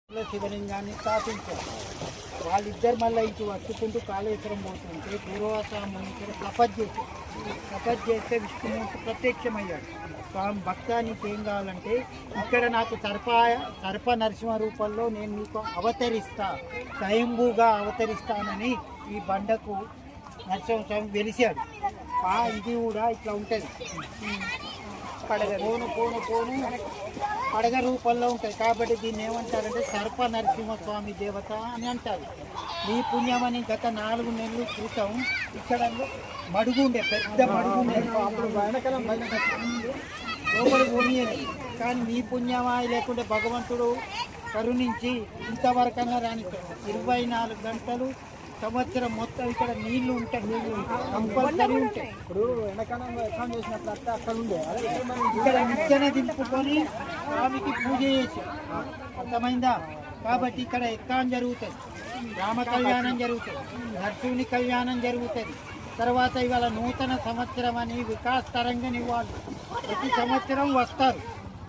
శివలింగాన్ని స్థాపించారు. వాళ్ళిద్దరు మళ్ళీ ఇంటి వస్తుకుంటూ కాళేశ్వరం పోతుంటే పూర్వస్వామి తపస్సు చేస్తే విష్ణుమూర్తి ప్రత్యక్షమయ్యాడు. స్వామి భక్త నీకేం కావాలంటే ఇక్కడ నాకు సర్ప నరసింహ రూపంలో నేను నీకు అవతరిస్తా, స్వయంభూగా అవతరిస్తానని ఈ బండకు నరసింహస్వామి వెలిశాడు. ఇది కూడా ఇట్లా ఉంటుంది, పోను పడగ రూపంలో ఉంటుంది. కాబట్టి దీన్ని ఏమంటారంటే సర్ప నరసింహస్వామి దేవత అని అంటారు. ఈ పుణ్యమని గత 4 నెలల క్రితం ఇక్కడ మడుగుండే, పెద్ద మడుగుండే, అప్పుడు వెనకాలం లోపలి పోనీయలేదు. కానీ మీ పుణ్యమా లేకుంటే భగవంతుడు కరుణించి ఇంతవరకన్నా రాని 24 గంటలు సంవత్సరం మొత్తం ఇక్కడ నీళ్లు ఉంటాయి, కంపల్సరీ ఉంటాయి. ఇప్పుడు వెనకాలం ఎక్కడ చేసినట్లు అక్కడ ఉండే ఇక్కడ నిచ్చెన దింపుకొని స్వామికి పూజ చేసి అర్థమైందా. కాబట్టి ఇక్కడ ఎక్కాం జరుగుతుంది, రామ కళ్యాణం జరుగుతుంది, నరసింహుని కళ్యాణం జరుగుతుంది. తర్వాత ఇవాళ నూతన సంవత్సరం అని వికాస్ తరంగని వాళ్ళు ప్రతి సంవత్సరం వస్తారు.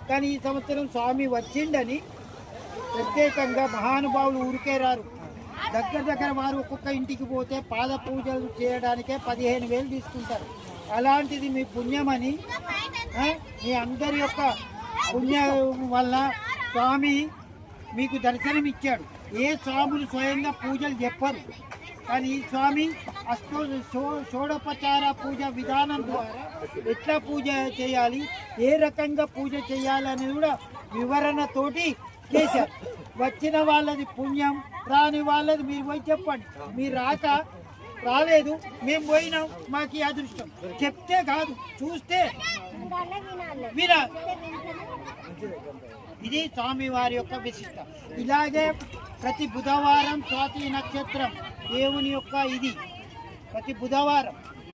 కానీ ఈ సంవత్సరం స్వామి వచ్చిండని ప్రత్యేకంగా మహానుభావులు ఊరికే రారు. దగ్గర వారు ఒక్కొక్క ఇంటికి పోతే పాద పూజలు చేయడానికే 15,000 తీసుకుంటారు. అలాంటిది మీ పుణ్యమని, మీ అందరి యొక్క పుణ్యం వల్ల స్వామి మీకు దర్శనం ఇచ్చాడు. ఏ స్వాములు స్వయంగా పూజలు చెప్పరు, కానీ ఈ స్వామి షోడోపచార పూజ విధానం ద్వారా ఎట్లా పూజ చేయాలి, ఏ రకంగా పూజ చేయాలని కూడా వివరణతోటి చేశారు. వచ్చిన వాళ్ళది పుణ్యం, రాని వాళ్ళది మీరు పోయి చెప్పండి. మీరు రాలేదు, మేము పోయినాం, మాకు ఈ అదృష్టం. చెప్తే కాదు, చూస్తే వినాలి. ఇది స్వామివారి యొక్క విశిష్ట. ఇలాగే ప్రతి బుధవారం స్వాతి నక్షత్రం దేవుని యొక్క ఇది ప్రతి బుధవారం